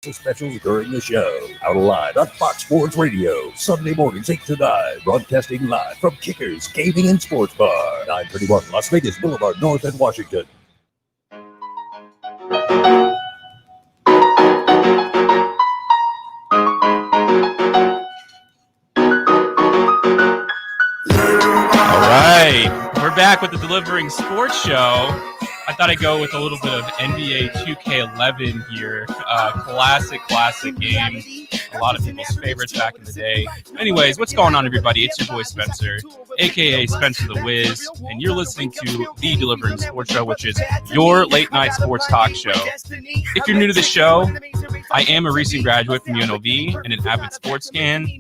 lots of specials during the show. Out live on Fox Sports Radio, Sunday mornings 8 to 9, broadcasting live from Kickers Gaming and Sports Bar, 931 Las Vegas Boulevard North in Washington. All right, we're back with the Delivering Sports Show. I thought I'd go with a little bit of NBA 2K11 here. Classic game. A lot of people's favorites back in the day. Anyways, what's going on, everybody? It's your boy Spencer, a.k.a. Spencer the Wiz, and you're listening to the Delivering Sports Show, which is your late-night sports talk show. If you're new to the show, I am a recent graduate from UNLV and an avid sports fan.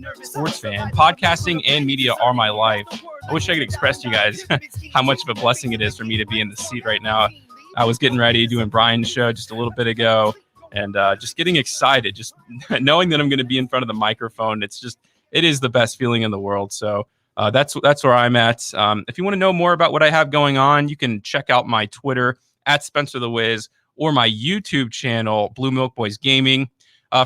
Podcasting and media are my life. I wish I could express to you guys how much of a blessing it is for me to be in the seat right now. I was getting ready doing Brian's show just a little bit ago, and just getting excited, just knowing that I'm going to be in front of the microphone. It is the best feeling in the world. So that's where I'm at. If you want to know more about what I have going on, you can check out my Twitter at Spencer the Wiz or my YouTube channel, Blue Milk Boys Gaming.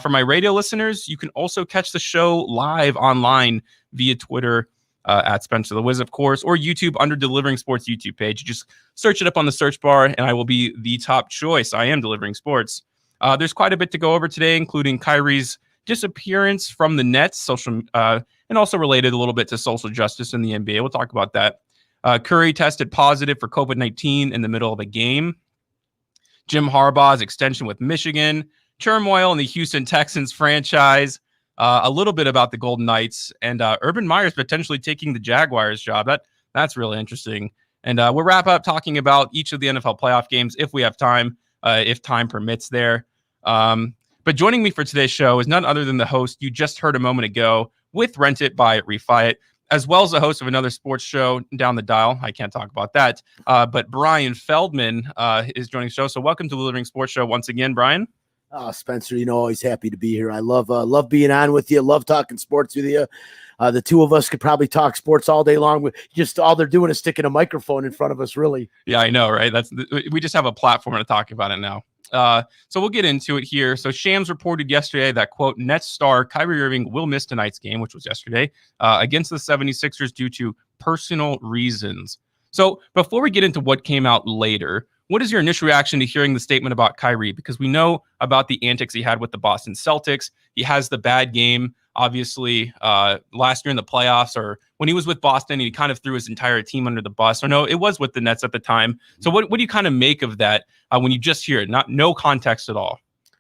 For my radio listeners, you can also catch the show live online via Twitter at Spencer the Wiz, of course, or YouTube under Delivering Sports YouTube page. You just search it up on the search bar, and I will be the top choice. I am Delivering Sports. There's quite a bit to go over today, including Kyrie's disappearance from the Nets, and also related a little bit to social justice in the NBA. We'll talk about that. Curry tested positive for COVID-19 in the middle of a game. Jim Harbaugh's extension with Michigan. Turmoil in the Houston Texans franchise. A little bit about the Golden Knights, and Urban Meyer's potentially taking the Jaguars job. That's really interesting. And we'll wrap up talking about each of the NFL playoff games if we have time, if time permits there. But joining me for today's show is none other than the host you just heard a moment ago with Rent It, Buy It, Refi It, as well as the host of another sports show down the dial. I can't talk about that. But Brian Feldman is joining the show. So welcome to the Delivering Sports Show once again, Brian. Oh, Spencer, always happy to be here. I love being on with you. Love talking sports with you. The two of us could probably talk sports all day long. Just all they're doing is sticking a microphone in front of us, really. Yeah, I know, right? We just have a platform to talk about it now. So we'll get into it here. So Shams reported yesterday that, quote, Nets star Kyrie Irving will miss tonight's game, which was yesterday, against the 76ers due to personal reasons. So before we get into what came out later, what is your initial reaction to hearing the statement about Kyrie? Because we know about the antics he had with the Boston Celtics. He has the bad game, obviously, last year in the playoffs, or when he was with Boston, he kind of threw his entire team under the bus. Or no, it was with the Nets at the time. So what do you kind of make of that when you just hear it? No context at all.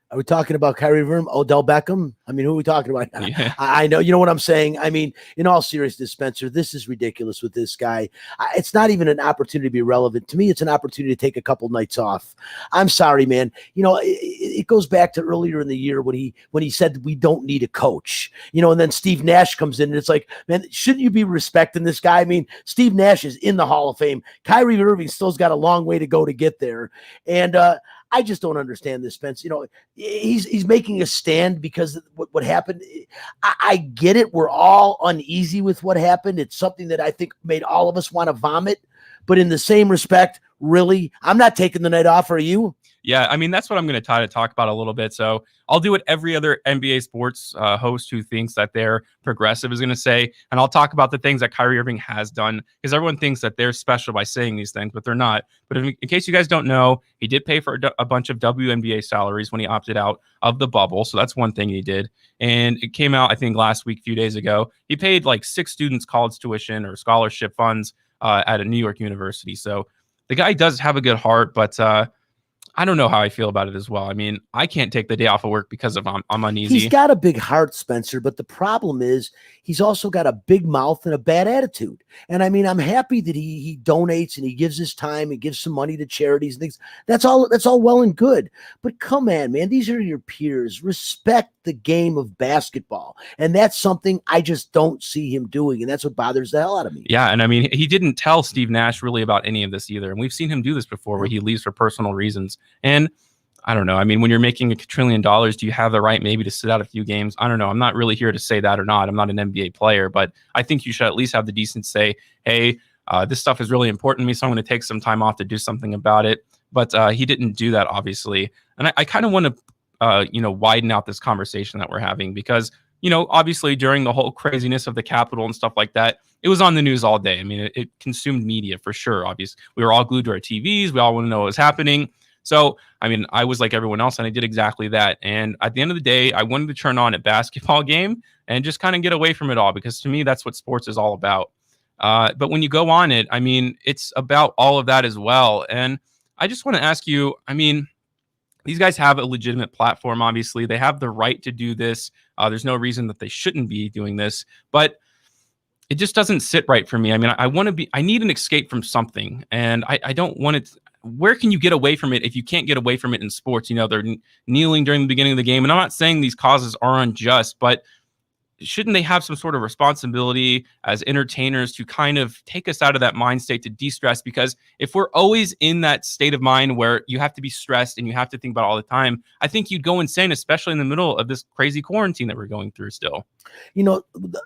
Are we talking about Kyrie Irving, Odell Beckham? I mean, who are we talking about? Yeah. I know, you know what I'm saying? I mean, in all seriousness, Spencer, this is ridiculous with this guy. It's not even an opportunity to be relevant. To me, it's an opportunity to take a couple nights off. I'm sorry, man. It goes back to earlier in the year when he said we don't need a coach. And then Steve Nash comes in, and it's like, man, shouldn't you be respecting this guy? I mean, Steve Nash is in the Hall of Fame. Kyrie Irving still's got a long way to go to get there. And I just don't understand this, Spence. He's making a stand because of what happened. I get it. We're all uneasy with what happened. It's something that I think made all of us want to vomit. But in the same respect, really, I'm not taking the night off. Are you? Yeah, I mean, that's what I'm going to try to talk about a little bit. So I'll do what every other NBA sports host who thinks that they're progressive is going to say. And I'll talk about the things that Kyrie Irving has done, because everyone thinks that they're special by saying these things, but they're not. But in case you guys don't know, he did pay for a bunch of WNBA salaries when he opted out of the bubble. So that's one thing he did. And it came out, I think, last week, a few days ago. He paid like 6 students college tuition or scholarship funds at a New York university. So the guy does have a good heart, but I don't know how I feel about it as well. I mean, I can't take the day off of work because I'm uneasy. He's got a big heart, Spencer, but the problem is he's also got a big mouth and a bad attitude. And I mean, I'm happy that he donates and he gives his time and gives some money to charities and things. That's all well and good. But come on, man, these are your peers. Respect the game of basketball. And that's something I just don't see him doing. And that's what bothers the hell out of me. Yeah. And I mean, he didn't tell Steve Nash really about any of this either. And we've seen him do this before where he leaves for personal reasons. And I don't know. I mean, when you're making $1 trillion, do you have the right maybe to sit out a few games? I don't know. I'm not really here to say that or not. I'm not an NBA player, but I think you should at least have the decency to say, hey, this stuff is really important to me, so I'm going to take some time off to do something about it. But he didn't do that, obviously. And I kind of want to widen out this conversation that we're having, because, obviously during the whole craziness of the Capitol and stuff like that, it was on the news all day. I mean, it consumed media for sure. Obviously, we were all glued to our TVs. We all want to know what was happening. So, I mean, I was like everyone else, and I did exactly that. And at the end of the day, I wanted to turn on a basketball game and just kind of get away from it all, because to me, that's what sports is all about. But when you go on it, I mean, it's about all of that as well. And I just want to ask you, I mean, these guys have a legitimate platform. Obviously, they have the right to do this. There's no reason that they shouldn't be doing this, but it just doesn't sit right for me. I mean, I need an escape from something, and I don't want it. Where can you get away from it if you can't get away from it in sports? They're kneeling during the beginning of the game, and I'm not saying these causes are unjust, but shouldn't they have some sort of responsibility as entertainers to kind of take us out of that mind state to de-stress? Because if we're always in that state of mind where you have to be stressed and you have to think about it all the time, I think you'd go insane, especially in the middle of this crazy quarantine that we're going through still.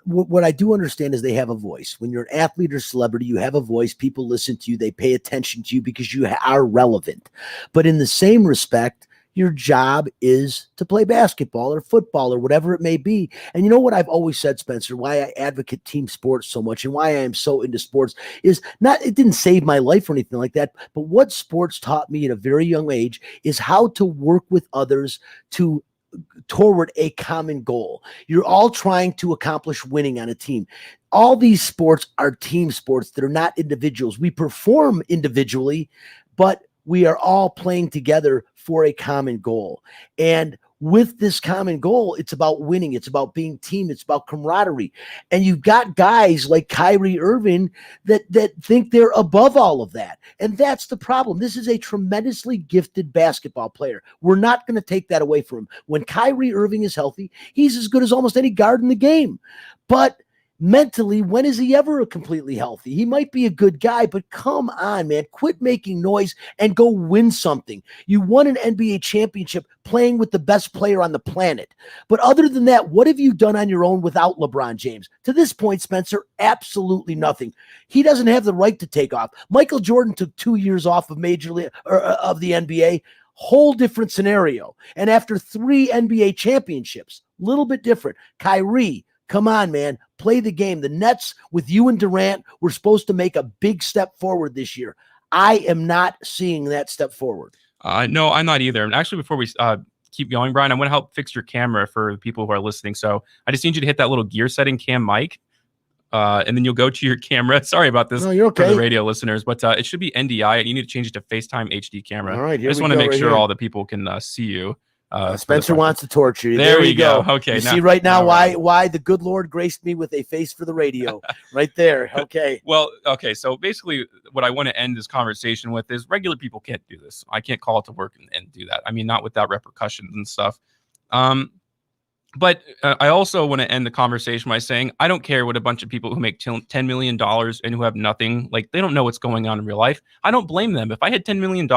What I do understand is they have a voice. When you're an athlete or celebrity, you have a voice. People listen to you. They pay attention to you because you are relevant. But in the same respect, your job is to play basketball or football or whatever it may be. And you know what I've always said, Spencer, why I advocate team sports so much and why I am so into sports is not, it didn't save my life or anything like that, but what sports taught me at a very young age is how to work with others toward a common goal. You're all trying to accomplish winning on a team. All these sports are team sports. They're not individuals. We perform individually, but we are all playing together for a common goal. And with this common goal, it's about winning. It's about being team. It's about camaraderie. And you've got guys like Kyrie Irving that think they're above all of that. And that's the problem. This is a tremendously gifted basketball player. We're not going to take that away from him. When Kyrie Irving is healthy, he's as good as almost any guard in the game. But mentally, when is he ever completely healthy? He might be a good guy, but come on, man, quit making noise and go win something. You won an NBA championship playing with the best player on the planet. But other than that, what have you done on your own without LeBron James? To this point, Spencer, absolutely nothing. He doesn't have the right to take off. Michael Jordan took 2 years off of Major League or of the NBA. Whole different scenario. And after 3 NBA championships, little bit different. Kyrie, come on, man. Play the game. The Nets with you and Durant were supposed to make a big step forward this year. I am not seeing that step forward. No, I'm not either. And actually, before we keep going, Brian, I want to help fix your camera for the people who are listening. So I just need you to hit that little gear setting cam mic. And then you'll go to your camera. Sorry about this. No, you're okay. For the radio listeners, but it should be NDI. You need to change it to FaceTime HD camera. All right, I just want to make sure all the people can see you. Spencer wants to torture you. There we go. Okay. You see right now why the good Lord graced me with a face for the radio. Right there. Okay. Well, okay. So basically what I want to end this conversation with is regular people can't do this. I can't call it to work and do that. I mean, not without repercussions and stuff. But I also want to end the conversation by saying I don't care what a bunch of people who make $10 million and who have nothing, like they don't know what's going on in real life. I don't blame them. If I had $10 million,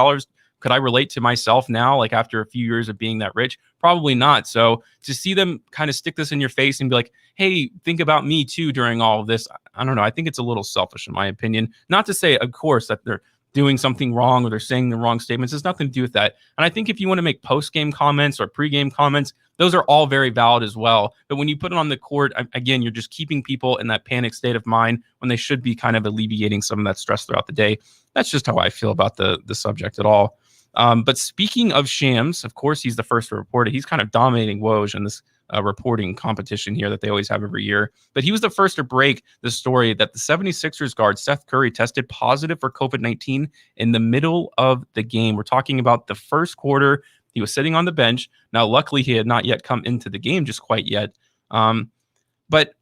could I relate to myself now, like after a few years of being that rich? Probably not. So to see them kind of stick this in your face and be like, hey, think about me too during all of this. I don't know. I think it's a little selfish in my opinion. Not to say, of course, that they're doing something wrong or they're saying the wrong statements. There's nothing to do with that. And I think if you want to make post-game comments or pre-game comments, those are all very valid as well. But when you put it on the court, again, you're just keeping people in that panic state of mind when they should be kind of alleviating some of that stress throughout the day. That's just how I feel about the subject at all. But speaking of Shams, of course, he's the first to report it. He's kind of dominating Woj in this reporting competition here that they always have every year. But he was the first to break the story that the 76ers guard, Seth Curry, tested positive for COVID-19 in the middle of the game. We're talking about the first quarter. He was sitting on the bench. Now, luckily, he had not yet come into the game just quite yet. But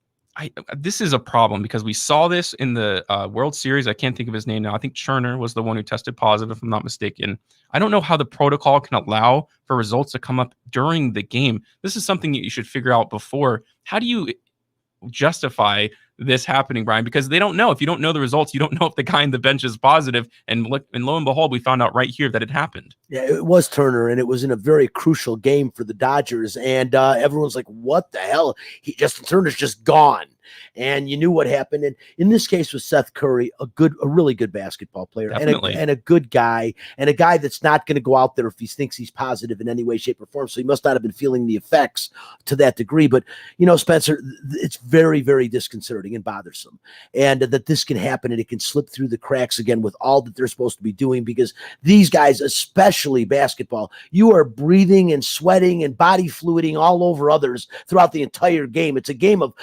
this is a problem because we saw this in the World Series. I can't think of his name now. I think Cherner was the one who tested positive, if I'm not mistaken. I don't know how the protocol can allow for results to come up during the game. This is something that you should figure out before. How do you justify this happening, Brian? Because they don't know. If you don't know the results, you don't know if the guy on the bench is positive. And lo and behold, we found out right here that it happened. Yeah, it was Turner, and it was in a very crucial game for the Dodgers. And everyone's like, what the hell? Justin Turner's just gone. and you knew what happened. And in this case with Seth Curry, a really good basketball player, and a good guy, and a guy that's not going to go out there if he thinks he's positive in any way, shape, or form. So he must not have been feeling the effects to that degree. But, Spencer, it's very, very disconcerting and bothersome. And that this can happen and it can slip through the cracks again with all that they're supposed to be doing, because these guys, especially basketball, you are breathing and sweating and body fluiding all over others throughout the entire game. It's a game of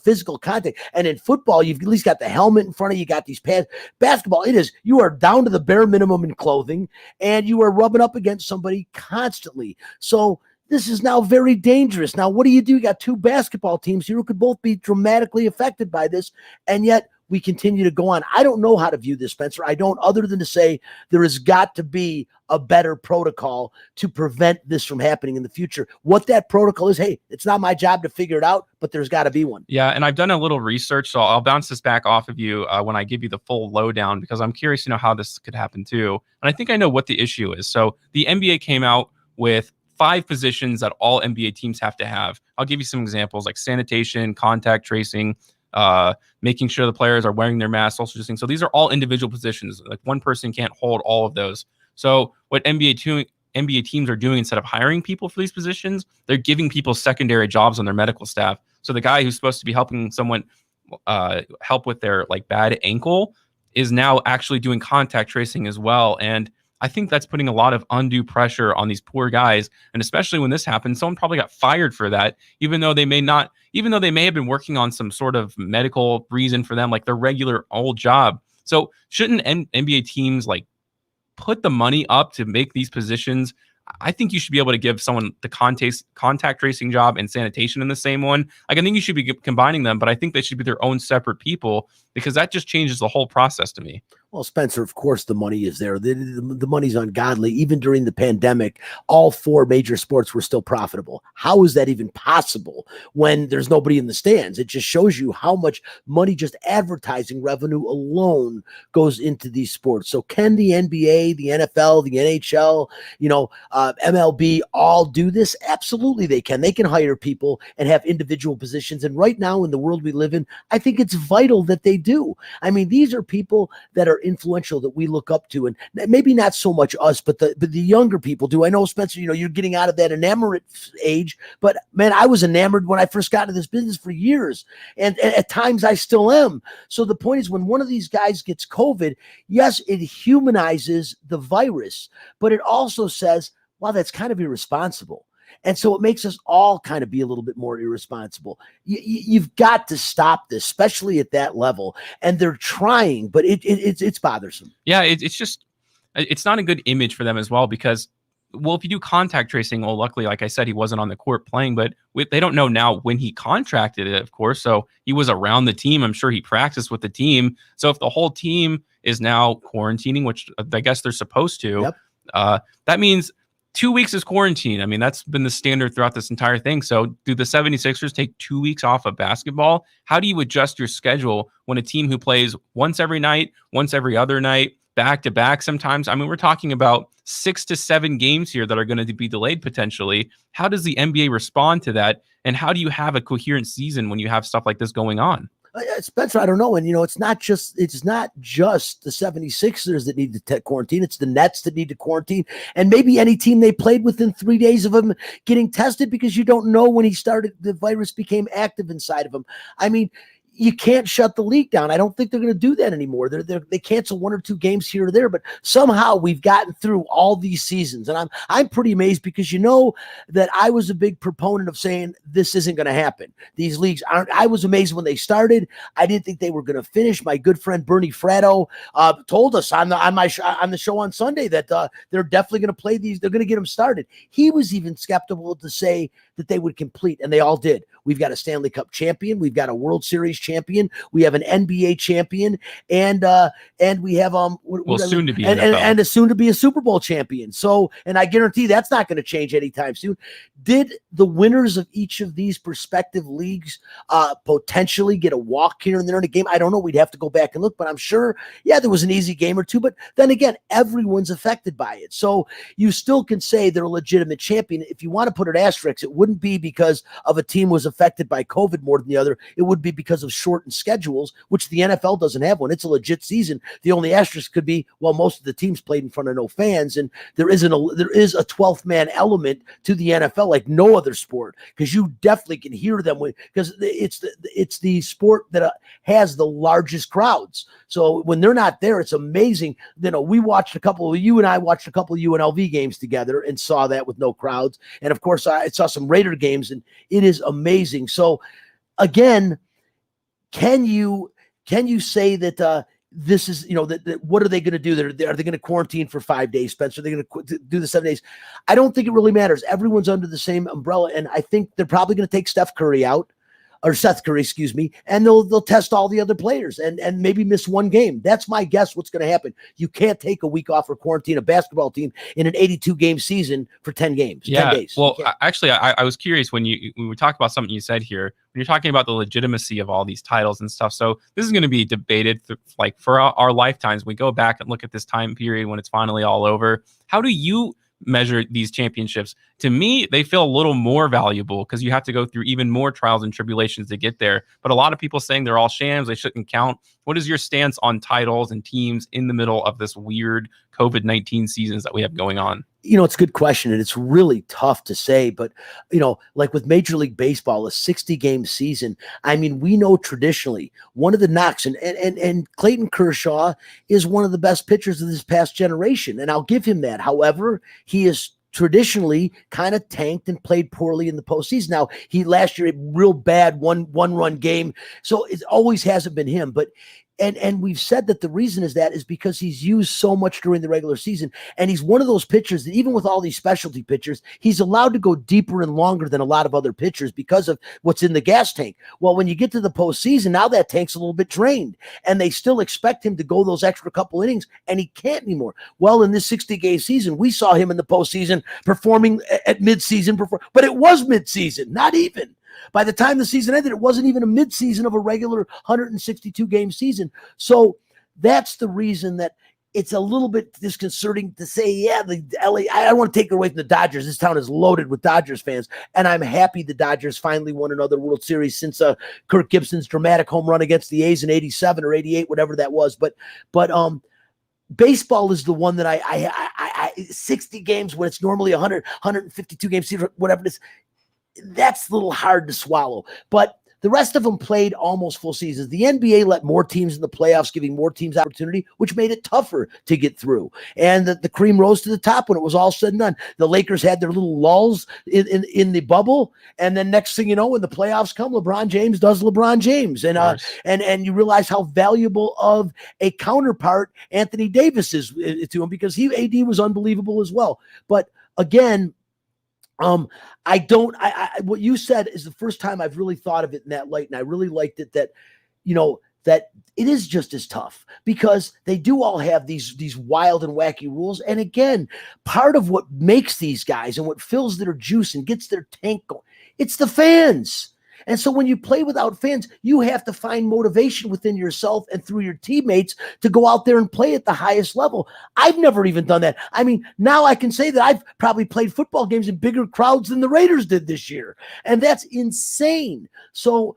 physical contact. And in football, you've at least got the helmet in front of you, got these pads. Basketball, you are down to the bare minimum in clothing, and you are rubbing up against somebody constantly. So this is now very dangerous. Now, what do? You got two basketball teams here who could both be dramatically affected by this, and yet we continue to go on. I don't know how to view this, Spencer. I don't, other than to say there has got to be a better protocol to prevent this from happening in the future. What that protocol is, hey, it's not my job to figure it out, but there's got to be one. Yeah, and I've done a little research, so I'll bounce this back off of you when I give you the full lowdown, because I'm curious to know how this could happen too. And I think I know what the issue is. So the NBA came out with 5 positions that all NBA teams have to have. I'll give you some examples, like sanitation, contact tracing, making sure the players are wearing their masks, social distancing. So these are all individual positions. Like one person can't hold all of those. So what NBA teams are doing, instead of hiring people for these positions, they're giving people secondary jobs on their medical staff. So the guy who's supposed to be helping someone help with their bad ankle is now actually doing contact tracing as well. And I think that's putting a lot of undue pressure on these poor guys. And especially when this happened, someone probably got fired for that, even though they may have been working on some sort of medical reason for them, like their regular old job. So shouldn't NBA teams put the money up to make these positions? I think you should be able to give someone the contact tracing job and sanitation in the same one. I think you should be combining them, but I think they should be their own separate people, because that just changes the whole process to me. Well, Spencer, of course, the money is there. The money's ungodly. Even during the pandemic, all 4 major sports were still profitable. How is that even possible when there's nobody in the stands? It just shows you how much money, just advertising revenue alone, goes into these sports. So can the NBA, the NFL, the NHL, MLB all do this? Absolutely they can. They can hire people and have individual positions. And right now in the world we live in, I think it's vital that they do. I mean, these are people that are influential that we look up to, and maybe not so much us, but the younger people do. I know, Spencer, you're getting out of that enamored age, but man, I was enamored when I first got into this business for years, and at times I still am. So the point is, when one of these guys gets COVID, yes, it humanizes the virus, but it also says, wow, that's kind of irresponsible. And so it makes us all kind of be a little bit more irresponsible. You've got to stop this, especially at that level. And they're trying, but it's bothersome. Yeah, it's not a good image for them as well, because, if you do contact tracing, well, luckily, like I said, he wasn't on the court playing, but they don't know now when he contracted it, of course. So he was around the team. I'm sure he practiced with the team. So if the whole team is now quarantining, which I guess they're supposed to, that means 2 weeks is quarantine. I mean, that's been the standard throughout this entire thing. So do the 76ers take 2 weeks off of basketball? How do you adjust your schedule when a team who plays once every night, once every other night, back to back sometimes? I mean, we're talking about 6 to 7 games here that are going to be delayed potentially. How does the NBA respond to that? And how do you have a coherent season when you have stuff like this going on? Spencer, I don't know. And, it's not just the 76ers that need to quarantine. It's the Nets that need to quarantine. And maybe any team they played within 3 days of him getting tested, because you don't know when the virus became active inside of him. I mean, you can't shut the league down. I don't think they're going to do that anymore. They cancel 1 or 2 games here or there, but somehow we've gotten through all these seasons. And I'm pretty amazed, because that I was a big proponent of saying this isn't going to happen. These leagues aren't. I was amazed when they started. I didn't think they were going to finish. My good friend Bernie Fratto told us on the show on Sunday that they're definitely going to play these. They're going to get them started. He was even skeptical to say that they would complete, and they all did. We've got a Stanley Cup champion. We've got a World Series champion, we have an NBA champion, and we have soon to be and a soon to be a Super Bowl champion. So, and I guarantee that's not going to change anytime soon. Did the winners of each of these respective leagues potentially get a walk here and there in a game? I don't know. We'd have to go back and look, but I'm sure, yeah, there was an easy game or two. But then again, everyone's affected by it. So you still can say they're a legitimate champion. If you want to put an asterisk, it wouldn't be because of a team was affected by COVID more than the other. It would be because of shortened schedules, which the NFL doesn't have one. It's a legit season. The only asterisk could be, well, most of the teams played in front of no fans, and there is a 12th man element to the NFL like no other sport, because you definitely can hear them because it's the sport that has the largest crowds. So when they're not there, it's amazing. You know, you and I watched a couple of UNLV games together and saw that with no crowds. And of course, I saw some Raider games, and it is amazing. So again, can you say that this is, that what are they going to do? Are they going to quarantine for 5 days, Spencer? Are they going to do the 7 days? I don't think it really matters. Everyone's under the same umbrella, and I think they're probably going to take Seth Curry, excuse me, and they'll test all the other players and maybe miss one game. That's my guess what's going to happen. You can't take a week off or quarantine a basketball team in an 82-game season for 10 games, 10 days. Well, actually, I was curious when we talk about something you said here, when you're talking about the legitimacy of all these titles and stuff. So this is going to be debated for our lifetimes. We go back and look at this time period when it's finally all over. How do you measure these championships? To me, they feel a little more valuable because you have to go through even more trials and tribulations to get there. But a lot of people saying they're all shams, they shouldn't count. What is your stance on titles and teams in the middle of this weird COVID-19 seasons that we have going on? It's a good question, and it's really tough to say, but, like with Major League Baseball, a 60-game season, I mean, we know traditionally one of the knocks, and Clayton Kershaw is one of the best pitchers of this past generation, and I'll give him that. However, he is traditionally kind of tanked and played poorly in the postseason. Now, last year, a real bad one-run game, so it always hasn't been him, but and we've said that the reason is because he's used so much during the regular season, and he's one of those pitchers that even with all these specialty pitchers, he's allowed to go deeper and longer than a lot of other pitchers because of what's in the gas tank. Well, when you get to the postseason, now that tank's a little bit drained, and they still expect him to go those extra couple innings, and he can't anymore. Well, in this 60-game season, we saw him in the postseason performing at midseason, but it was midseason, not even. By the time the season ended, it wasn't even a midseason of a regular 162-game season. So that's the reason that it's a little bit disconcerting to say, yeah, the LA, I don't want to take it away from the Dodgers. This town is loaded with Dodgers fans, and I'm happy the Dodgers finally won another World Series since Kirk Gibson's dramatic home run against the A's in 87 or 88, whatever that was. But baseball is the one that I 60 games when it's normally 152 games, whatever it is, that's a little hard to swallow. But the rest of them played almost full seasons. The NBA let more teams in the playoffs, giving more teams opportunity, which made it tougher to get through. And the cream rose to the top when it was all said and done. The Lakers had their little lulls in the bubble, and then next thing you know, when the playoffs come, LeBron James does LeBron James, and you realize how valuable of a counterpart Anthony Davis is to him, because AD was unbelievable as well. But again, what you said is the first time I've really thought of it in that light. And I really liked it that it is just as tough because they do all have these wild and wacky rules. And again, part of what makes these guys and what fills their juice and gets their tank going, it's the fans. And so when you play without fans, you have to find motivation within yourself and through your teammates to go out there and play at the highest level. I've never even done that. I mean, now I can say that I've probably played football games in bigger crowds than the Raiders did this year. And that's insane. So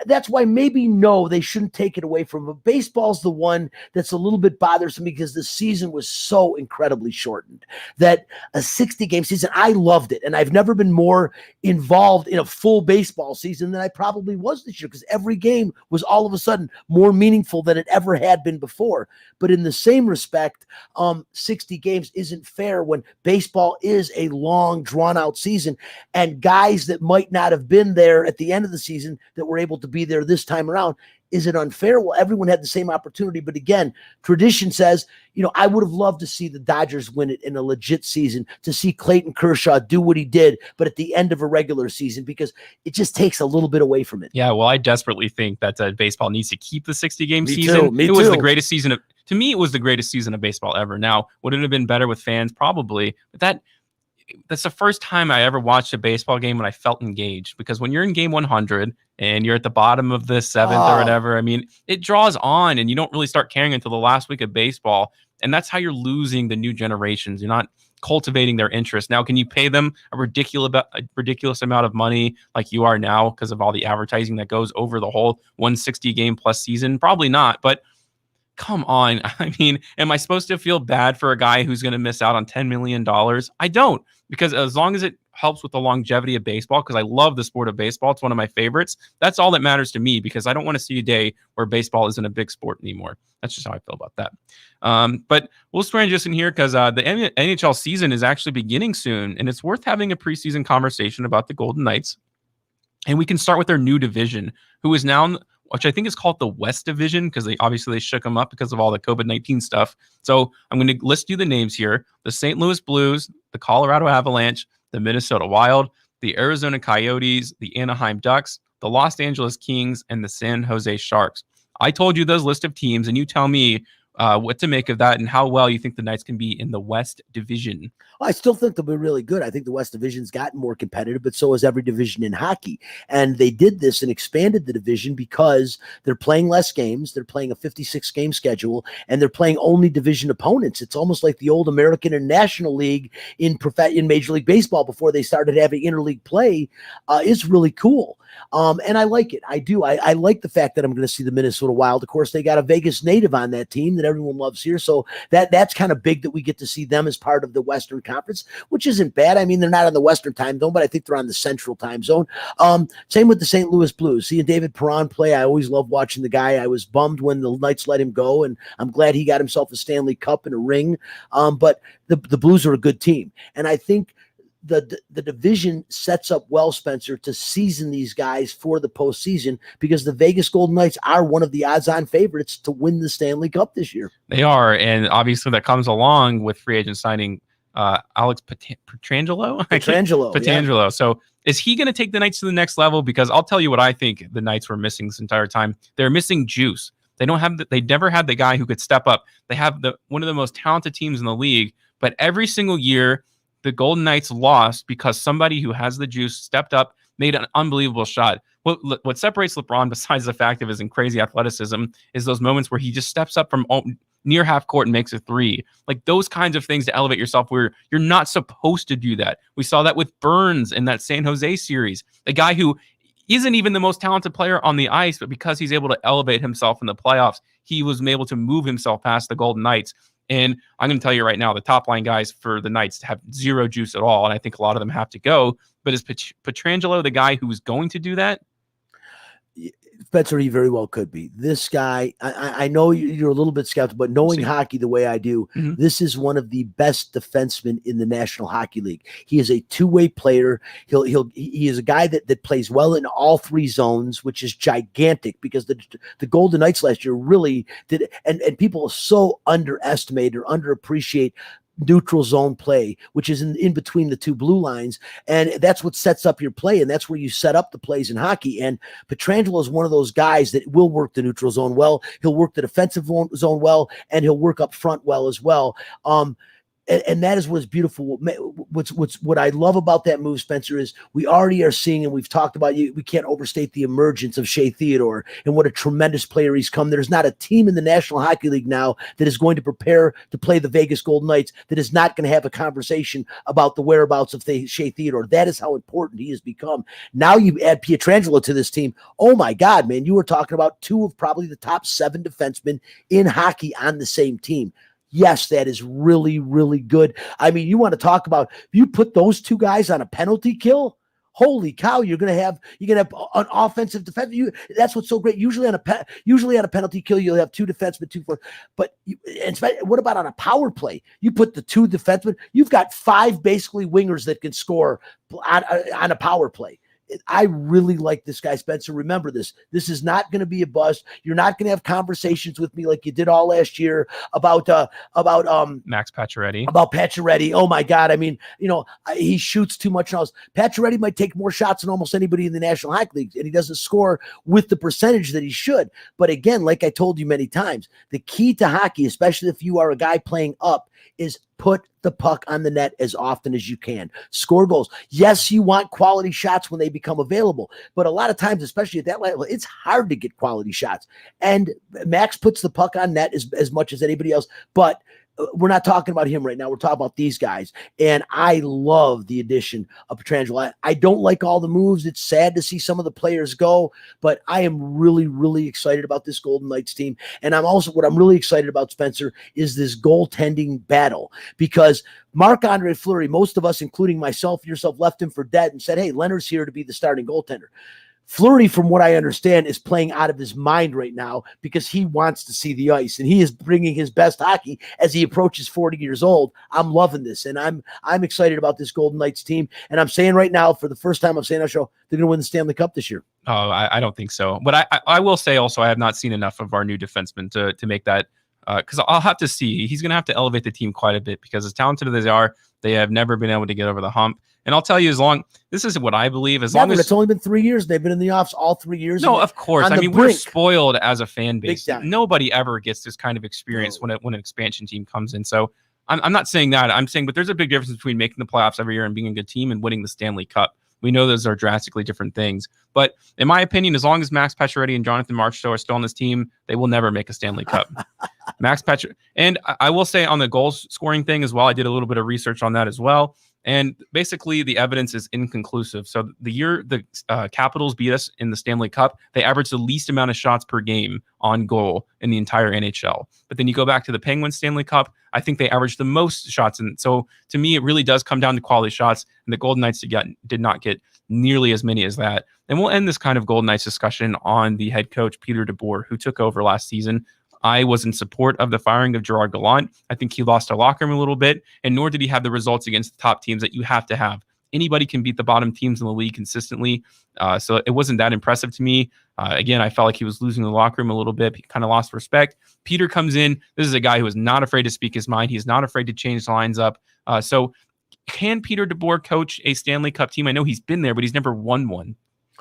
that's why maybe they shouldn't take it away from them. Baseball's the one that's a little bit bothersome because the season was so incredibly shortened that a 60-game season, I loved it. And I've never been more involved in a full baseball season than I probably was this year, because every game was all of a sudden more meaningful than it ever had been before. But in the same respect, 60 games isn't fair when baseball is a long, drawn-out season, and guys that might not have been there at the end of the season that were able able to be there this time around. Is it unfair? Well, everyone had the same opportunity. But again, tradition says, I would have loved to see the Dodgers win it in a legit season, to see Clayton Kershaw do what he did, but at the end of a regular season, because it just takes a little bit away from it. Yeah, well, I desperately think that baseball needs to keep the 60-game Me season. too. It was the greatest season to me, it was the greatest season of baseball ever. Now, would it have been better with fans? Probably. But that's the first time I ever watched a baseball game when I felt engaged, because when you're in game 100 and you're at the bottom of the seventh or whatever, I mean, it draws on and you don't really start caring until the last week of baseball. And that's how you're losing the new generations. You're not cultivating their interest. Now, can you pay them a ridiculous amount of money like you are now because of all the advertising that goes over the whole 160 game plus season? Probably not, but come on. I mean, am I supposed to feel bad for a guy who's going to miss out on $10 million? I don't, because as long as it helps with the longevity of baseball, because I love the sport of baseball, it's one of my favorites. That's all that matters to me, because I don't want to see a day where baseball isn't a big sport anymore. That's just how I feel about that. But we'll transition here because the NHL season is actually beginning soon, and it's worth having a preseason conversation about the Golden Knights. And we can start with their new division, who is now, which I think is called the West Division, because they shook them up because of all the COVID-19 stuff. So I'm going to list you the names here: the St. Louis Blues, the Colorado Avalanche, the Minnesota Wild, the Arizona Coyotes, the Anaheim Ducks, the Los Angeles Kings, and the San Jose Sharks. I told you those list of teams, and you tell me what to make of that and how well you think the Knights can be in the West Division. I still think they'll be really good. I think the West Division's gotten more competitive, but so has every division in hockey. And they did this and expanded the division because they're playing less games. They're playing a 56-game schedule, and they're playing only division opponents. It's almost like the old American and National League in Major League Baseball before they started having interleague play. Is really cool. And I like it. I do. I like the fact that I'm going to see the Minnesota Wild. Of course, they got a Vegas native on that team that everyone loves here. So that's kind of big that we get to see them as part of the Western Conference, which isn't bad. I mean, they're not on the Western time zone, but I think they're on the Central time zone. Same with the St. Louis Blues. Seeing David Perron play, I always love watching the guy. I was bummed when the Knights let him go, and I'm glad he got himself a Stanley Cup and a ring. But the Blues are a good team. And I think the division sets up well, Spencer, to season these guys for the postseason, because the Vegas Golden Knights are one of the odds-on favorites to win the Stanley Cup this year. They are, and obviously that comes along with free agent signing Alex Pietrangelo. Pietrangelo. Yeah. So is he going to take the Knights to the next level? Because I'll tell you what I think the Knights were missing this entire time. They're missing juice. They never had the guy who could step up. They have one of the most talented teams in the league, but every single year the Golden Knights lost because somebody who has the juice stepped up, made an unbelievable shot. What separates LeBron, besides the fact of his crazy athleticism, is those moments where he just steps up from near half court and makes a three. Like those kinds of things to elevate yourself where you're not supposed to do that. We saw that with Burns in that San Jose series, a guy who isn't even the most talented player on the ice, but because he's able to elevate himself in the playoffs, he was able to move himself past the Golden Knights. And I'm going to tell you right now, the top line guys for the Knights have zero juice at all, and I think a lot of them have to go. But is Pietrangelo the guy who's going to do that? Spencer, he very well could be. This guy, I know you're a little bit skeptical, but knowing hockey the way I do, this is one of the best defensemen in the National Hockey League. He is a two-way player. He is a guy that plays well in all three zones, which is gigantic, because the Golden Knights last year really did, and people so underestimate or underappreciate neutral zone play, which is in between the two blue lines. And that's what sets up your play. And that's where you set up the plays in hockey. And Pietrangelo is one of those guys that will work the neutral zone well. He'll work the defensive zone well, and he'll work up front well as well. And that is what's beautiful. What I love about that move, Spencer, is we already are seeing, and we've talked about, we can't overstate the emergence of Shea Theodore and what a tremendous player he's come. There's not a team in the National Hockey League now that is going to prepare to play the Vegas Golden Knights that is not going to have a conversation about the whereabouts of Shea Theodore. That is how important he has become. Now you add Pietrangelo to this team. Oh my God, man, you were talking about two of probably the top 7 defensemen in hockey on the same team. Yes, that is really, really good. I mean, you want to talk about, if you put those two guys on a penalty kill, holy cow, you're gonna have an offensive defense. That's what's so great. Usually on a penalty kill, you'll have 2 defensemen, 2 forwards. But what about on a power play? You put the 2 defensemen, you've got 5 basically wingers that can score on a power play. I really like this guy, Spencer. Remember this. This is not going to be a bust. You're not going to have conversations with me like you did all last year about Max Pacioretty. About Pacioretty. Oh my God. I mean, he shoots too much. Pacioretty might take more shots than almost anybody in the National Hockey League, and he doesn't score with the percentage that he should. But again, like I told you many times, the key to hockey, especially if you are a guy playing up, is put the puck on the net as often as you can. Score goals. Yes, you want quality shots when they become available, but a lot of times, especially at that level, it's hard to get quality shots. And Max puts the puck on net as much as anybody else, but we're not talking about him right now. We're talking about these guys. And I love the addition of Pietrangelo. I don't like all the moves. It's sad to see some of the players go, but I am really, really excited about this Golden Knights team. And what I'm really excited about, Spencer, is this goaltending battle, because Marc-Andre Fleury, most of us, including myself, yourself, left him for dead and said, hey, Leonard's here to be the starting goaltender. Fleury, from what I understand, is playing out of his mind right now because he wants to see the ice, and he is bringing his best hockey as he approaches 40 years old. I'm loving this, and I'm excited about this Golden Knights team. And I'm saying right now, for the first time I'm saying on our show, they're going to win the Stanley Cup this year. Oh, I don't think so. But I will say also, I have not seen enough of our new defenseman to make that, because I'll have to see. He's going to have to elevate the team quite a bit, because as talented as they are, they have never been able to get over the hump. And I'll tell you, this is what I believe. Long as it's only been 3 years, they've been in the offs all 3 years. No, of course. I mean, we're spoiled as a fan base. Nobody ever gets this kind of experience when an expansion team comes in. So I'm not saying that. I'm saying, but there's a big difference between making the playoffs every year and being a good team and winning the Stanley Cup. We know those are drastically different things. But in my opinion, as long as Max Pacioretty and Jonathan Marchessault are still on this team, they will never make a Stanley Cup. Max Pacioretty. And I will say on the goals scoring thing as well, I did a little bit of research on that as well. And basically, the evidence is inconclusive. So the year the Capitals beat us in the Stanley Cup, they averaged the least amount of shots per game on goal in the entire NHL. But then you go back to the Penguins Stanley Cup, I think they averaged the most shots. And so to me, it really does come down to quality shots. And the Golden Knights did not get nearly as many as that. And we'll end this kind of Golden Knights discussion on the head coach, Peter DeBoer, who took over last season. I was in support of the firing of Gerard Gallant. I think he lost our locker room a little bit, and nor did he have the results against the top teams that you have to have. Anybody can beat the bottom teams in the league consistently, so it wasn't that impressive to me. Again, I felt like he was losing the locker room a little bit. He kind of lost respect. Peter comes in. This is a guy who is not afraid to speak his mind. He's not afraid to change the lines up. So can Peter DeBoer coach a Stanley Cup team? I know he's been there, but he's never won one.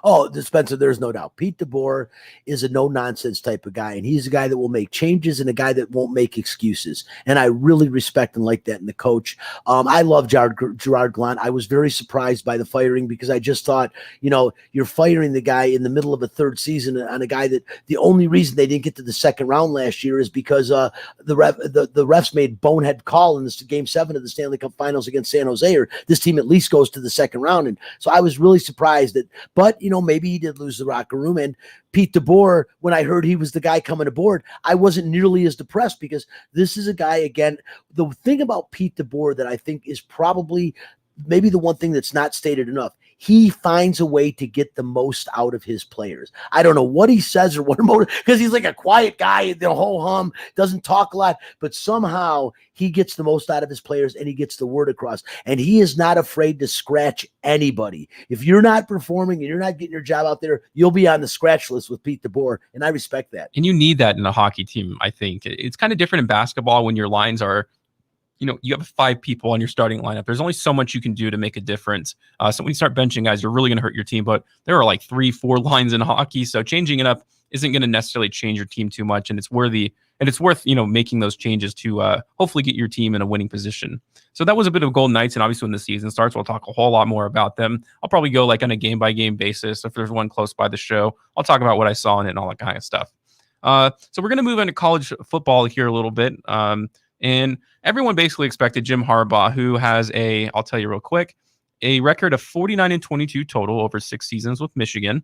Oh, Spencer, there's no doubt. Pete DeBoer is a no-nonsense type of guy, and he's a guy that will make changes and a guy that won't make excuses. And I really respect and like that in the coach. I love Gerard Gallant. I was very surprised by the firing, because I just thought, you're firing the guy in the middle of a third season on a guy that the only reason they didn't get to the second round last year is because the refs made bonehead call in this Game 7 of the Stanley Cup Finals against San Jose, or this team at least goes to the second round. And so I was really surprised that, but maybe he did lose the locker room. And Pete DeBoer, when I heard he was the guy coming aboard, I wasn't nearly as depressed, because this is a guy, again, the thing about Pete DeBoer that I think is probably maybe the one thing that's not stated enough. He finds a way to get the most out of his players. I don't know what he says or what because he's like a quiet guy, the whole hum, doesn't talk a lot, but somehow he gets the most out of his players and he gets the word across. And he is not afraid to scratch anybody. If you're not performing and you're not getting your job out there, you'll be on the scratch list with Pete DeBoer, and I respect that. And you need that in a hockey team, I think. It's kind of different in basketball when your lines are, you have 5 people on your starting lineup. There's only so much you can do to make a difference. So when you start benching guys, you're really going to hurt your team. But there are like 3-4 lines in hockey, so changing it up isn't going to necessarily change your team too much, and it's worth making those changes to hopefully get your team in a winning position. So that was a bit of Golden Knights, and obviously when the season starts, we'll talk a whole lot more about them. I'll probably go like on a game by game basis. If there's one close by the show, I'll talk about what I saw in it and all that kind of stuff. So we're going to move into college football here a little bit. And everyone basically expected Jim Harbaugh, who has I'll tell you real quick, a record of 49-22 total over 6 seasons with Michigan.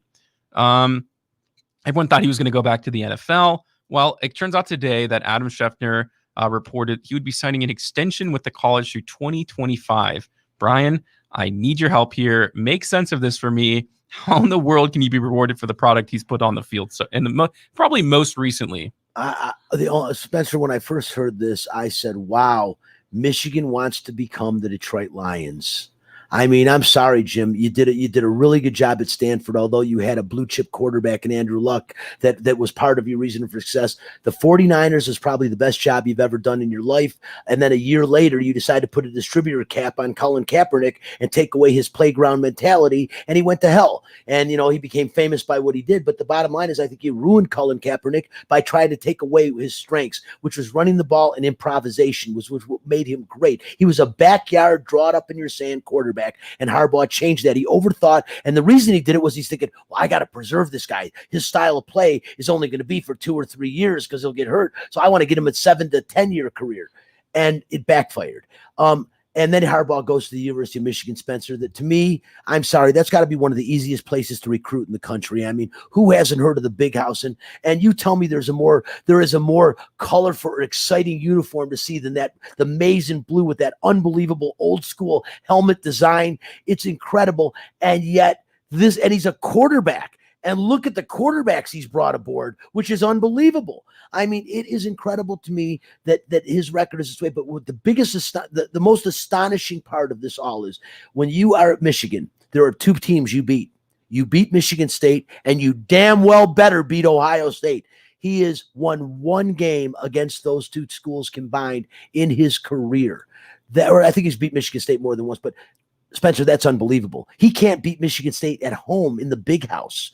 Everyone thought he was going to go back to the NFL. Well, it turns out today that Adam Schefter reported he would be signing an extension with the college through 2025. Brian, I need your help here. Make sense of this for me. How in the world can you be rewarded for the product he's put on the field? So, and probably most recently. Spencer, when I first heard this, I said, wow, Michigan wants to become the Detroit Lions. I mean, I'm sorry, Jim. You did a really good job at Stanford, although you had a blue chip quarterback in Andrew Luck that was part of your reason for success. The 49ers is probably the best job you've ever done in your life. And then a year later, you decide to put a distributor cap on Colin Kaepernick and take away his playground mentality, and he went to hell. And, he became famous by what he did. But the bottom line is I think you ruined Colin Kaepernick by trying to take away his strengths, which was running the ball and improvisation, was what made him great. He was a backyard, draw it up in your sand quarterback. And Harbaugh changed that. He overthought. And the reason he did it was he's thinking, well, I got to preserve this guy. His style of play is only going to be for 2 or 3 years because he'll get hurt. So I want to get him a 7 to 10 year career. And it backfired. And then Harbaugh goes to the University of Michigan, Spencer, that to me, I'm sorry, that's got to be one of the easiest places to recruit in the country. I mean, who hasn't heard of the Big House? And you tell me there is a more colorful or exciting uniform to see than the maize and blue with that unbelievable old school helmet design. It's incredible. And yet he's a quarterback. And look at the quarterbacks he's brought aboard, which is unbelievable. I mean, it is incredible to me that his record is this way. But what the most astonishing part of this all is when you are at Michigan, there are 2 teams you beat. You beat Michigan State, and you damn well better beat Ohio State. He has won 1 game against those 2 schools combined in his career. I think he's beat Michigan State more than once, but Spencer, that's unbelievable. He can't beat Michigan State at home in the Big House.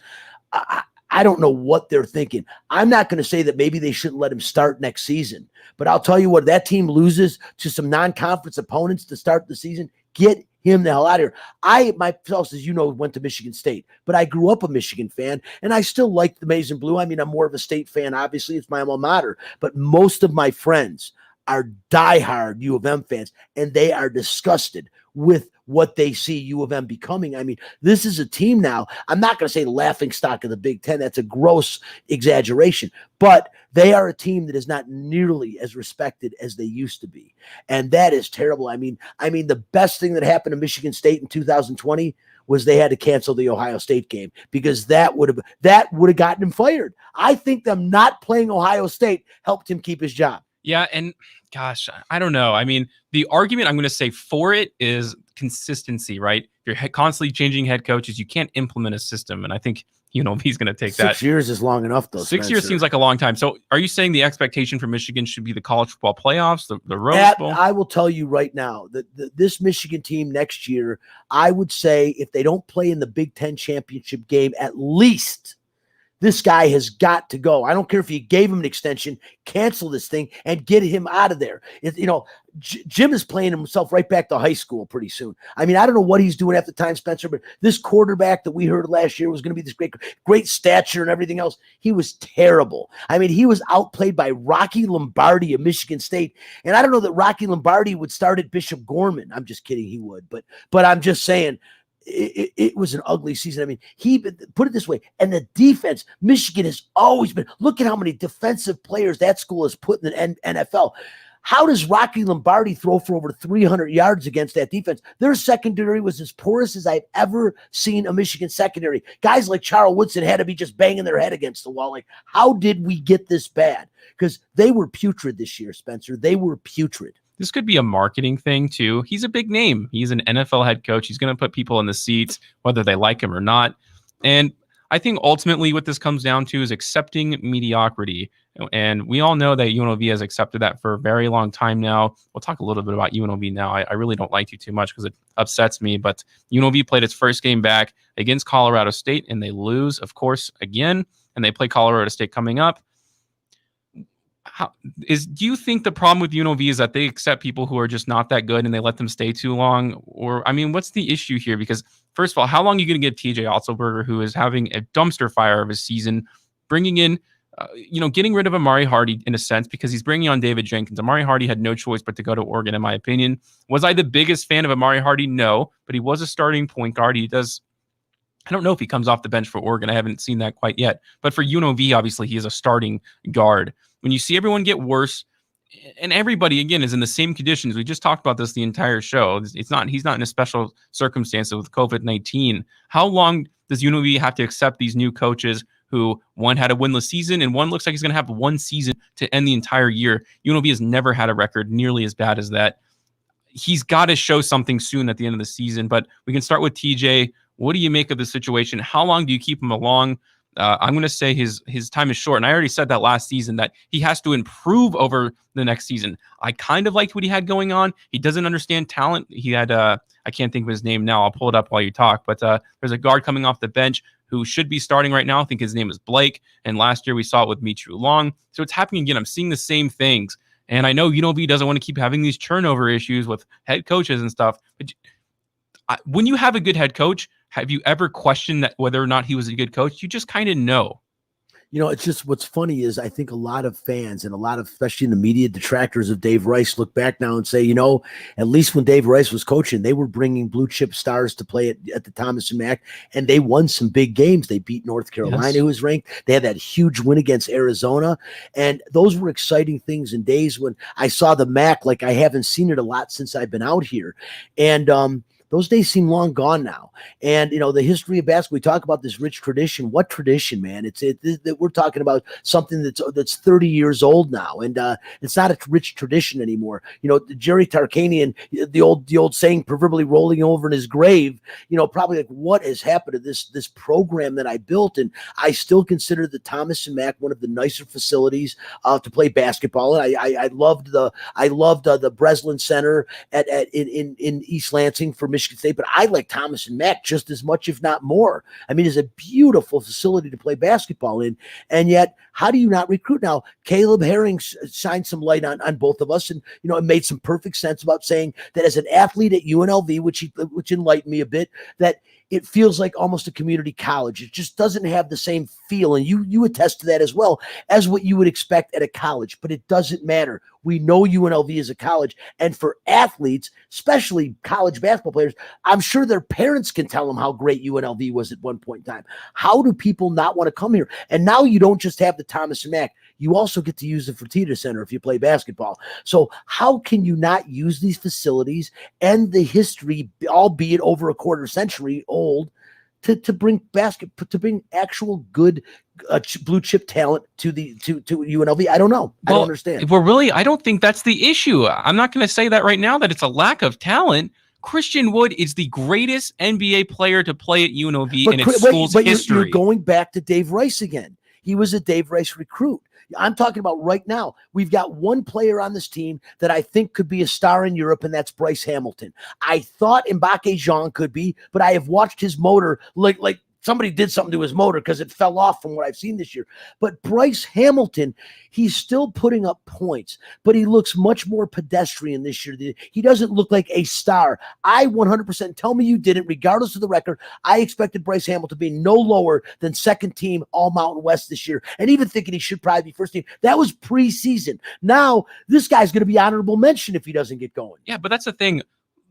I don't know what they're thinking. I'm not going to say that maybe they shouldn't let him start next season, but I'll tell you what, that team loses to some non-conference opponents to start the season, get him the hell out of here. I myself, as you know, went to Michigan State, but I grew up a Michigan fan, and I still like the maize and blue. I mean, I'm more of a State fan. Obviously, it's my alma mater, but most of my friends are diehard U of M fans, and they are disgusted with what they see U of M becoming. I mean, this is a team now. I'm not going to say laughing stock of the Big Ten. That's a gross exaggeration, but they are a team that is not nearly as respected as they used to be. And that is terrible. I mean, the best thing that happened to Michigan State in 2020 was they had to cancel the Ohio State game, because that would have gotten him fired. I think them not playing Ohio State helped him keep his job. Yeah, and gosh, I don't know. I mean, the argument I'm going to say for it is consistency, right? If you're constantly changing head coaches, you can't implement a system. And I think, he's going to take 6 years is long enough, though. 6 years seems like a long time. So are you saying the expectation for Michigan should be the college football playoffs, the Rose Bowl? I will tell you right now that this Michigan team next year, I would say if they don't play in the Big Ten championship game, at least this guy has got to go. I don't care if you gave him an extension, cancel this thing and get him out of there. Jim is playing himself right back to high school pretty soon. I mean, I don't know what he's doing at the time, Spencer, but this quarterback that we heard last year was going to be this great stature and everything else. He was terrible. I mean, he was outplayed by Rocky Lombardi of Michigan State. And I don't know that Rocky Lombardi would start at Bishop Gorman. I'm just kidding. He would, but I'm just saying, it was an ugly season. I mean, he put it this way, and the defense, Michigan has always been, look at how many defensive players that school has put in the NFL. How does Rocky Lombardi throw for over 300 yards against that defense? Their secondary was as porous as I've ever seen a Michigan secondary. Guys like Charles Woodson had to be just banging their head against the wall. Like, how did we get this bad? Because they were putrid this year, Spencer. They were putrid. This could be a marketing thing, too. He's a big name. He's an NFL head coach. He's going to put people in the seats, whether they like him or not. And I think ultimately what this comes down to is accepting mediocrity. And we all know that UNLV has accepted that for a very long time now. We'll talk a little bit about UNLV now. I really don't like you too much because it upsets me. But UNLV played its first game back against Colorado State, and they lose, of course, again. And they play Colorado State coming up. Do you think the problem with UNLV is that they accept people who are just not that good and they let them stay too long? Or, I mean, what's the issue here? Because first of all, how long are you going to give TJ Otzelberger, who is having a dumpster fire of a season, bringing in, getting rid of Amari Hardy in a sense, because he's bringing on David Jenkins. Amari Hardy had no choice but to go to Oregon, in my opinion. Was I the biggest fan of Amari Hardy? No, but he was a starting point guard. I don't know if he comes off the bench for Oregon. I haven't seen that quite yet. But for UNLV, obviously, he is a starting guard. When you see everyone get worse, and everybody, again, is in the same conditions. We just talked about this the entire show. He's not in a special circumstance with COVID-19. How long does UNLV have to accept these new coaches who, one had a winless season and one looks like he's going to have one season to end the entire year? UNLV has never had a record nearly as bad as that. he's got to show something soon at the end of the season. But we can start with TJ. What do you make of the situation? How long do you keep him along? I'm going to say his time is short. And I already said that last season that he has to improve over the next season. I kind of liked what he had going on. He doesn't understand talent. He had, I can't think of his name now. I'll pull it up while you talk. But there's a guard coming off the bench who should be starting right now. I think his name is Blake. And last year we saw it with Michu Long. So it's happening again. I'm seeing the same things. And I know UNLV doesn't want to keep having these turnover issues with head coaches and stuff. But when you have a good head coach, have you ever questioned that whether or not he was a good coach? You just kind of know. It's just what's funny is I think a lot of fans and a lot of, especially in the media detractors of Dave Rice, look back now and say, at least when Dave Rice was coaching, they were bringing blue chip stars to play at the Thomas and Mack, and they won some big games. They beat North Carolina, who was ranked. They had that huge win against Arizona, and those were exciting things in days when I saw the Mack like I haven't seen it a lot since I've been out here, and those days seem long gone now. And, the history of basketball, we talk about this rich tradition. What tradition, man? We're talking about something that's 30 years old now. And it's not a rich tradition anymore. Jerry Tarkanian, the old saying, proverbially rolling over in his grave, probably like, what has happened to this program that I built? And I still consider the Thomas and Mack one of the nicer facilities to play basketball. And I loved the Breslin Center in East Lansing for Michigan State, but I like Thomas and Mack just as much, if not more. I mean, it's a beautiful facility to play basketball in, and yet how do you not recruit now? Caleb Herring shined some light on both of us, and it made some perfect sense about saying that as an athlete at UNLV, which enlightened me a bit, that it feels like almost a community college. It just doesn't have the same feel. And you attest to that as well as what you would expect at a college, but it doesn't matter. We know UNLV is a college. And for athletes, especially college basketball players, I'm sure their parents can tell them how great UNLV was at one point in time. How do people not want to come here? And now you don't just have the Thomas and Mack. You also get to use the Fertitta Center if you play basketball. So how can you not use these facilities and the history, albeit over a quarter century old, to bring actual good blue chip talent to UNLV? I don't know. I don't understand. Well, really, I don't think that's the issue. I'm not going to say that right now that it's a lack of talent. Christian Wood is the greatest NBA player to play at UNLV in its school's history. You're going back to Dave Rice again. He was a Dave Rice recruit. I'm talking about right now. We've got one player on this team that I think could be a star in Europe, and that's Bryce Hamilton. I thought Mbacké Jean could be, but I have watched his motor like somebody did something to his motor because it fell off from what I've seen this year. But Bryce Hamilton, he's still putting up points, but he looks much more pedestrian this year. He doesn't look like a star. I 100%, tell me you didn't, regardless of the record, I expected Bryce Hamilton to be no lower than second team All Mountain West this year. And even thinking he should probably be first team. That was preseason. Now, this guy's going to be honorable mention if he doesn't get going. Yeah, but that's the thing.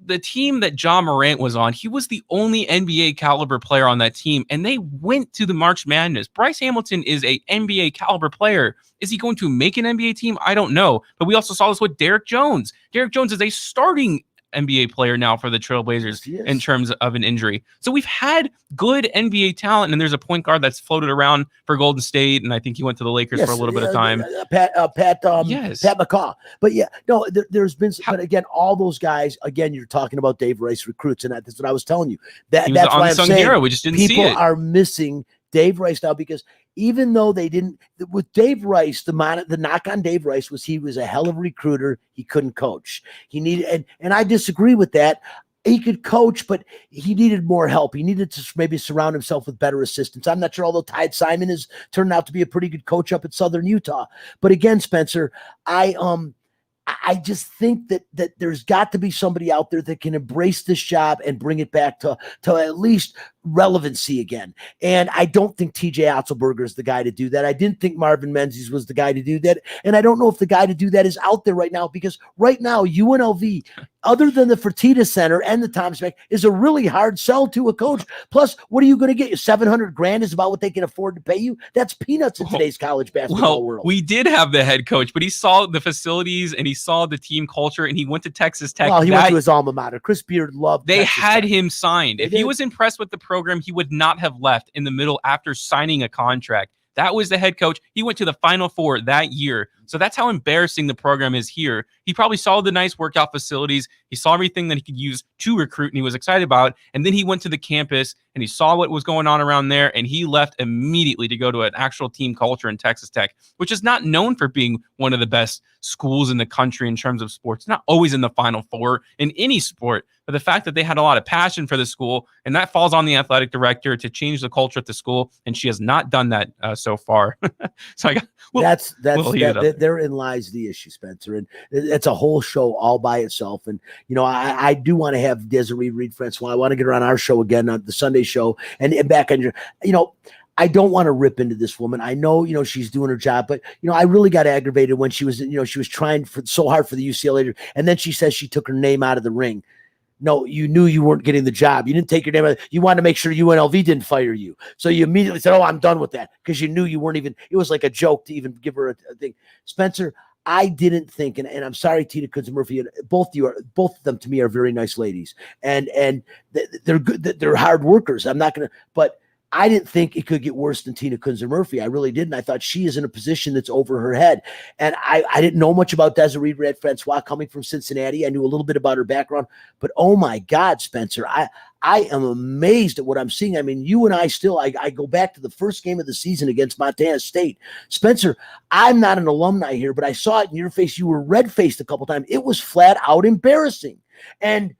The team that John Morant was on, he was the only NBA caliber player on that team, and they went to the March Madness. Bryce Hamilton is a NBA caliber player. Is he going to make an NBA team? I don't know. But we also saw this with Derrick Jones. Derrick Jones is a starting NBA player now for the Trailblazers in terms of an injury. So we've had good NBA talent, and there's a point guard that's floated around for Golden State, and I think he went to the Lakers for a little bit of time. Pat McCaw. But yeah, no, there's been, but again, all those guys, again, you're talking about Dave Rice recruits, and that's what I was telling you. That's why I'm saying hero. We just didn't see it. People are missing Dave Rice now because even though they didn't, with Dave Rice, the knock on Dave Rice was he was a hell of a recruiter. He couldn't coach. He needed, and I disagree with that. He could coach, but he needed more help. He needed to maybe surround himself with better assistants. I'm not sure, although Ty Simon has turned out to be a pretty good coach up at Southern Utah. But again, Spencer, I just think that there's got to be somebody out there that can embrace this job and bring it back to at least relevancy again. And I don't think TJ Otzelberger is the guy to do that. I didn't think Marvin Menzies was the guy to do that. And I don't know if the guy to do that is out there right now, because right now UNLV, other than the Fertitta Center and the Thomas Mack, is a really hard sell to a coach. Plus, what are you going to get? $700,000 is about what they can afford to pay you. That's peanuts in today's college basketball world. We did have the head coach, but he saw the facilities and he saw the team culture, and he went to Texas Tech. Well, he went to his alma mater. Chris Beard loved. They had him signed. If he was impressed with the program, he would not have left in the middle after signing a contract. That was the head coach. He went to the Final Four that year. So that's how embarrassing the program is here. He probably saw the nice workout facilities. He saw everything that he could use to recruit and he was excited about. And then he went to the campus and he saw what was going on around there. And he left immediately to go to an actual team culture in Texas Tech, which is not known for being one of the best schools in the country in terms of sports. Not always in the Final Four in any sport, but the fact that they had a lot of passion for the school, and that falls on the athletic director to change the culture at the school, and she has not done that so far. So therein lies the issue, Spencer, and it's a whole show all by itself. And I do want to have Desiree Reed Francois. I want to get her on our show again, on the Sunday show, and back on your, I don't want to rip into this woman. I know, she's doing her job, but I really got aggravated when she was trying so hard for the UCLA, and then she says she took her name out of the ring. No, you knew you weren't getting the job. You didn't take your name out. You wanted to make sure UNLV didn't fire you. So you immediately said, "Oh, I'm done with that," because you knew you weren't even. It was like a joke to even give her a thing. Spencer, I didn't think, and I'm sorry, Tina Kunz and Murphy, both of them to me are very nice ladies, and they're good. They're hard workers. I'm not gonna, but I didn't think it could get worse than Tina Kunz and Murphy. I really didn't. I thought she is in a position that's over her head. And I didn't know much about Desiree Reed Francois coming from Cincinnati. I knew a little bit about her background, but oh my God, Spencer, I am amazed at what I'm seeing. I mean, you and I go back to the first game of the season against Montana State. Spencer, I'm not an alumni here, but I saw it in your face. You were red-faced a couple times. It was flat out embarrassing. And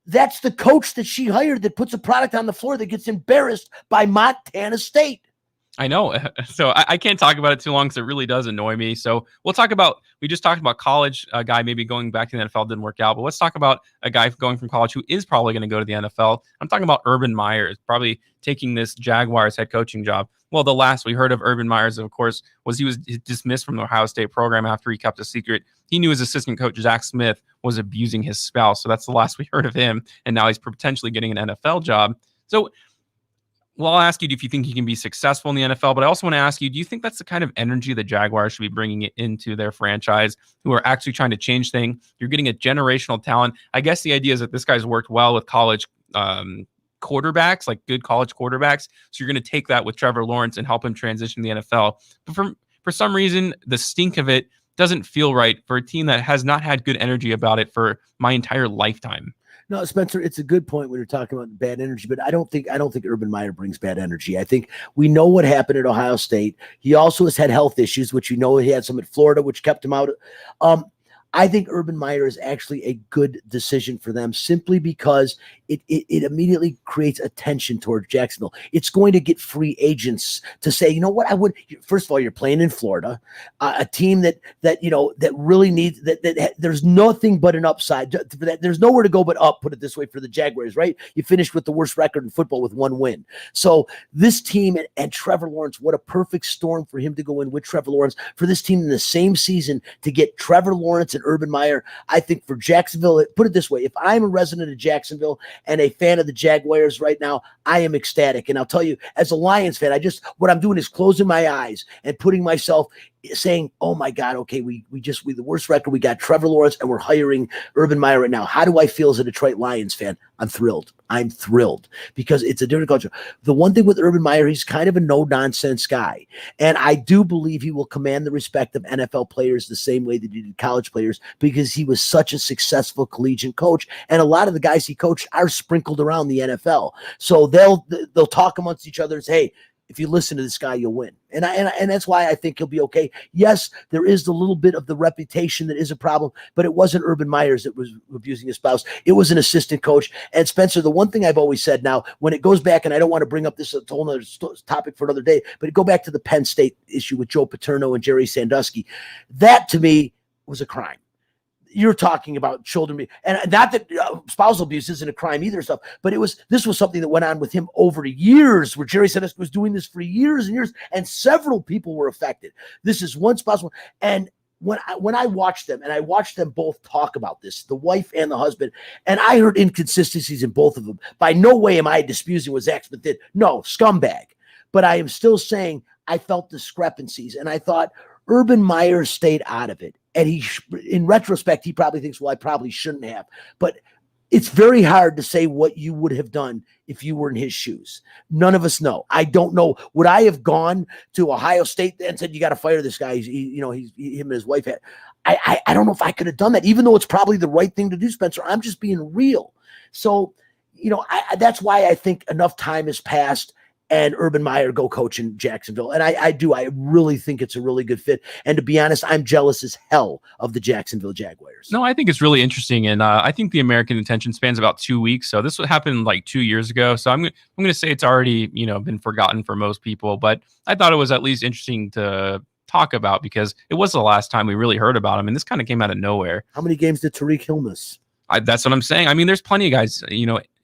that's the coach that she hired that puts a product on the floor that gets embarrassed by Montana State. I know. So I can't talk about it too long because it really does annoy me. So we just talked about college, a guy maybe going back to the NFL didn't work out, but let's talk about a guy going from college who is probably going to go to the NFL. I'm talking about Urban Meyer, probably taking this Jaguars head coaching job. Well, the last we heard of Urban Meyers, of course, was he was dismissed from the Ohio State program after he kept a secret. He knew his assistant coach, Zach Smith, was abusing his spouse. So that's the last we heard of him. And now he's potentially getting an NFL job. So, well, I'll ask you if you think he can be successful in the NFL, but I also want to ask you, do you think that's the kind of energy the Jaguars should be bringing into their franchise, who are actually trying to change things? You're getting a generational talent. I guess the idea is that this guy's worked well with college quarterbacks, like good college quarterbacks. So you're going to take that with Trevor Lawrence and help him transition to the NFL. But for some reason, the stink of it doesn't feel right for a team that has not had good energy about it for my entire lifetime. No, Spencer, it's a good point when you're talking about bad energy, but I don't think Urban Meyer brings bad energy. I think we know what happened at Ohio State. He also has had health issues, which he had some at Florida, which kept him out. I think Urban Meyer is actually a good decision for them simply because it immediately creates attention towards Jacksonville. It's going to get free agents to say, you know what, first of all, you're playing in Florida, a team that really needs that there's nothing but an upside. There's nowhere to go but up, put it this way, for the Jaguars, right? You finished with the worst record in football with one win. So this team and Trevor Lawrence, what a perfect storm for him to go in with Trevor Lawrence, for this team in the same season to get Trevor Lawrence and Urban Meyer. I think for Jacksonville, put it this way, if I'm a resident of Jacksonville and a fan of the Jaguars right now, I am ecstatic. And I'll tell you, as a Lions fan, what I'm doing is closing my eyes and putting myself saying, oh my God, okay, we the worst record, we got Trevor Lawrence and we're hiring Urban Meyer right now. How do I feel as a Detroit Lions fan? I'm thrilled because it's a different culture. The one thing with Urban Meyer, he's kind of a no-nonsense guy. And I do believe he will command the respect of NFL players the same way that he did college players because he was such a successful collegiate coach. And a lot of the guys he coached are sprinkled around the NFL. So they'll talk amongst each other and say, hey, if you listen to this guy, you'll win. And that's why I think he'll be okay. Yes, there is the little bit of the reputation that is a problem, but it wasn't Urban Meyers that was abusing his spouse. It was an assistant coach. And Spencer, the one thing I've always said now, when it goes back, and I don't want to bring up this, it's a whole other topic for another day, but go back to the Penn State issue with Joe Paterno and Jerry Sandusky. That to me was a crime. You're talking about children, and not that spousal abuse isn't a crime either, stuff. But this was something that went on with him over years, where Jerry Sandusky was doing this for years and years, and several people were affected. This is one spousal, and when I watched them, and I watched them both talk about this, the wife and the husband, and I heard inconsistencies in both of them. By no way am I disputing what Zach Smith did. No, scumbag. But I am still saying I felt discrepancies, and I thought Urban Meyer stayed out of it. And in retrospect, he probably thinks, well, I probably shouldn't have. But it's very hard to say what you would have done if you were in his shoes. None of us know. I don't know. Would I have gone to Ohio State and said, you got to fire this guy? Him and his wife had. I don't know if I could have done that, even though it's probably the right thing to do, Spencer. I'm just being real. So, that's why I think enough time has passed and Urban Meyer go coach in Jacksonville. And I really think it's a really good fit. And to be honest, I'm jealous as hell of the Jacksonville Jaguars. No, I think it's really interesting. And I think the American attention span's about 2 weeks. So this would happen like 2 years ago. So I'm going to say it's already, been forgotten for most people. But I thought it was at least interesting to talk about because it was the last time we really heard about him. And this kind of came out of nowhere. How many games did Tariq Hill miss? That's what I'm saying. I mean, there's plenty of guys,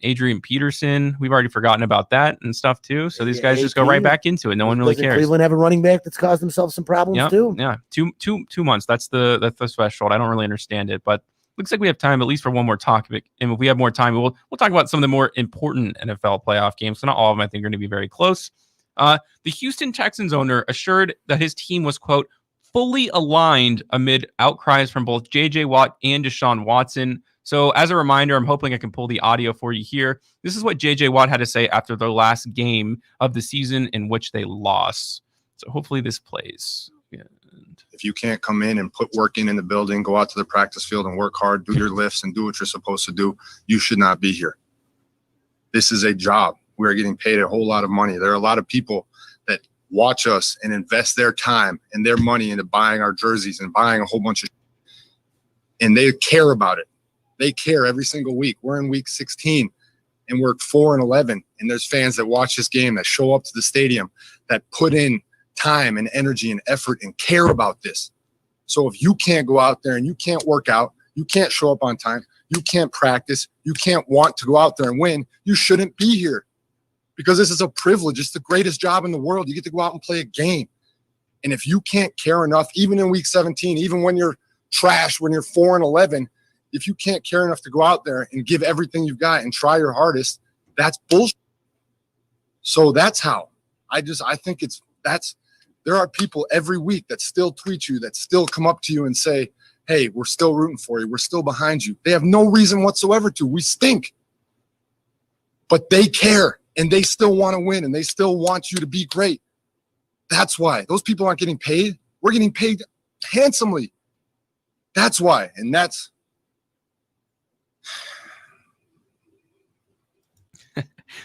Adrian Peterson, we've already forgotten about that and stuff too. So these guys just go right back into it. No one really cares. Cleveland have a running back that's caused themselves some problems too. Yeah. 2 months. That's the threshold. I don't really understand it, but looks like we have time at least for one more topic. And if we have more time, we'll talk about some of the more important NFL playoff games. So not all of them, I think, are going to be very close. The Houston Texans owner assured that his team was, quote, fully aligned amid outcries from both J.J. Watt and Deshaun Watson. So as a reminder, I'm hoping I can pull the audio for you here. This is what J.J. Watt had to say after their last game of the season in which they lost. So hopefully this plays. If you can't come in and put work in the building, go out to the practice field and work hard, do your lifts and do what you're supposed to do, you should not be here. This is a job. We are getting paid a whole lot of money. There are a lot of people that watch us and invest their time and their money into buying our jerseys and buying a whole bunch of and they care about it. They care every single week. We're in week 16 and we're 4-11. And there's fans that watch this game, that show up to the stadium, that put in time and energy and effort and care about this. So if you can't go out there and you can't work out, you can't show up on time, you can't practice, you can't want to go out there and win, you shouldn't be here. Because this is a privilege. It's the greatest job in the world. You get to go out and play a game. And if you can't care enough, even in week 17, even when you're trash, when you're 4-11, if you can't care enough to go out there and give everything you've got and try your hardest, that's bullshit. So that's how I think there are people every week that still tweet you, that still come up to you and say, hey, we're still rooting for you. We're still behind you. They have no reason whatsoever to. We stink. But they care and they still want to win and they still want you to be great. That's why. Those people aren't getting paid. We're getting paid handsomely. That's why. And that's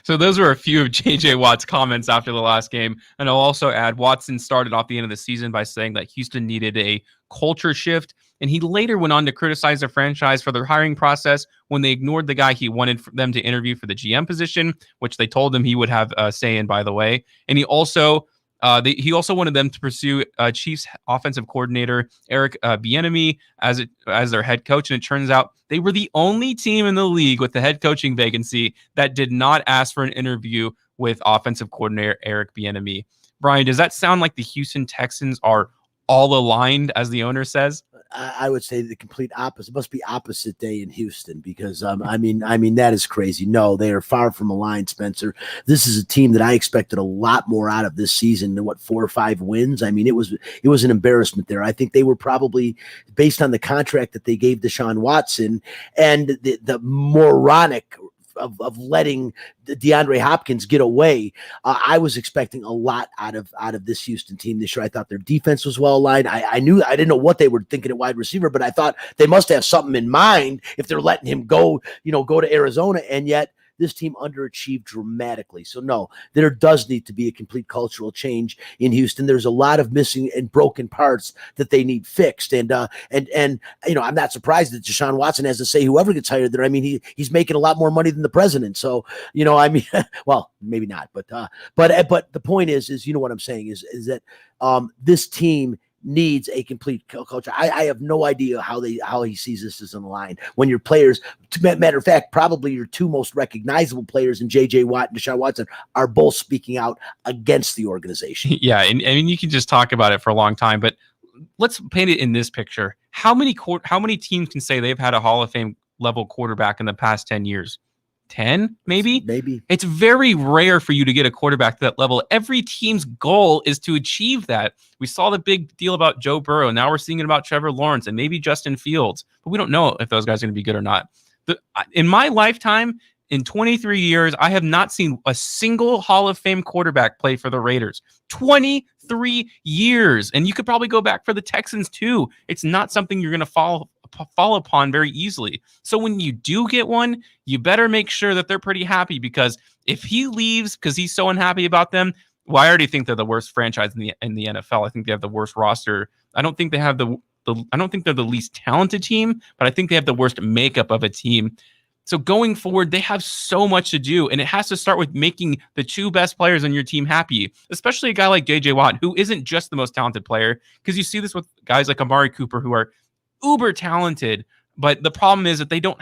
So those were a few of J.J. Watt's comments after the last game. And I'll also add Watson started off the end of the season by saying that Houston needed a culture shift. And he later went on to criticize the franchise for their hiring process when they ignored the guy he wanted them to interview for the GM position, which they told him he would have a say in, by the way. And he also wanted them to pursue Chiefs offensive coordinator Eric Bieniemy as their head coach. And it turns out they were the only team in the league with the head coaching vacancy that did not ask for an interview with offensive coordinator Eric Bieniemy. Brian, does that sound like the Houston Texans are all aligned, as the owner says? I would say the complete opposite. It must be opposite day in Houston because I mean that is crazy. No, they are far from aligned, Spencer. This is a team that I expected a lot more out of this season than 4 or 5 wins. I mean, it was an embarrassment there. I think they were probably, based on the contract that they gave Deshaun Watson and the moronic of letting DeAndre Hopkins get away. I was expecting a lot out of this Houston team this year. I thought their defense was well aligned. I didn't know what they were thinking at wide receiver, but I thought they must have something in mind if they're letting him go to Arizona. And yet this team underachieved dramatically. So no, there does need to be a complete cultural change in Houston. There's a lot of missing and broken parts that they need fixed. And I'm not surprised that Deshaun Watson has to say whoever gets hired there. I mean, he's making a lot more money than the president. So, well, maybe not, but the point is what I'm saying is that this team needs a complete culture. I have no idea how he sees this as an line when your players, matter of fact, probably your 2 most recognizable players in J.J. Watt and Deshaun Watson are both speaking out against the organization. Yeah, and I mean, you can just talk about it for a long time, but let's paint it in this picture. How many teams can say they've had a Hall of Fame level quarterback in the past 10 years? 10, maybe? Maybe. It's very rare for you to get a quarterback to that level. Every team's goal is to achieve that. We saw the big deal about Joe Burrow. Now we're seeing it about Trevor Lawrence and maybe Justin Fields. But we don't know if those guys are going to be good or not. In my lifetime, in 23 years, I have not seen a single Hall of Fame quarterback play for the Raiders. 23 years. And you could probably go back for the Texans too. It's not something you're going to fall upon very easily. So when you do get one, you better make sure that they're pretty happy, because if he leaves because he's so unhappy about them, well, I already think they're the worst franchise in the NFL. I think they have the worst roster. I don't think they have I don't think they're the least talented team, but I think they have the worst makeup of a team. So going forward, they have so much to do, and it has to start with making the two best players on your team happy, especially a guy like J.J. Watt, who isn't just the most talented player, because you see this with guys like Amari Cooper, who are uber talented, but the problem is that they don't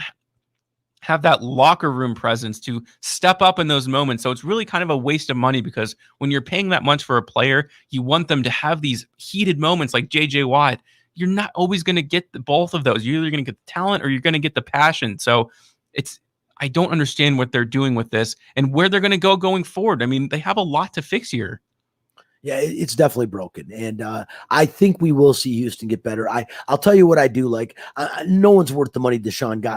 have that locker room presence to step up in those moments. So it's really kind of a waste of money, because when you're paying that much for a player, you want them to have these heated moments like J.J. Watt. You're not always going to get both of those. You're either going to get the talent or you're going to get the passion. So I don't understand what they're doing with this and where they're going to go going forward. I mean, they have a lot to fix here. Yeah, it's definitely broken. And I think we will see Houston get better. I'll tell you what I do like. No one's worth the money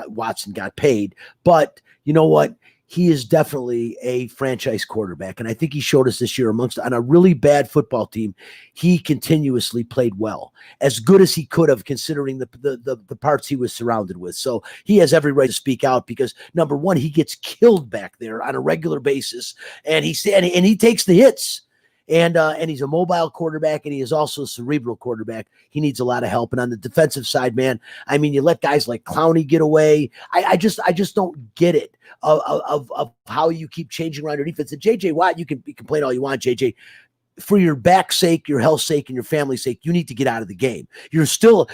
Watson got paid. But you know what? He is definitely a franchise quarterback. And I think he showed us this year on a really bad football team. He continuously played well, as good as he could have, considering the parts he was surrounded with. So he has every right to speak out, because number one, he gets killed back there on a regular basis, and he takes the hits. And he's a mobile quarterback, and he is also a cerebral quarterback. He needs a lot of help. And on the defensive side, man, I mean, you let guys like Clowney get away. I just don't get it of how you keep changing around your defense. And J.J. Watt, you can complain all you want, J.J. For your back's sake, your health's sake, and your family's sake, you need to get out of the game. You still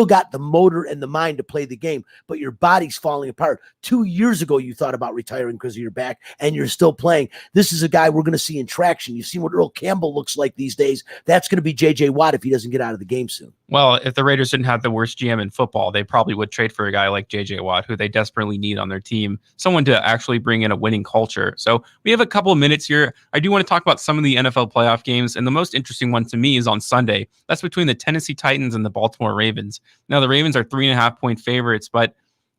got the motor and the mind to play the game, but your body's falling apart. 2 years ago, you thought about retiring because of your back, and you're still playing. This is a guy we're going to see in traction. You've seen what Earl Campbell looks like these days. That's going to be J.J. Watt if he doesn't get out of the game soon. Well, if the Raiders didn't have the worst GM in football, they probably would trade for a guy like J.J. Watt, who they desperately need on their team, someone to actually bring in a winning culture. So we have a couple of minutes here. I do want to talk about some of the NFL playoff games, and the most interesting one to me is on Sunday. That's between the Tennessee Titans and the Baltimore Ravens. Now, the Ravens are 3.5-point favorites, but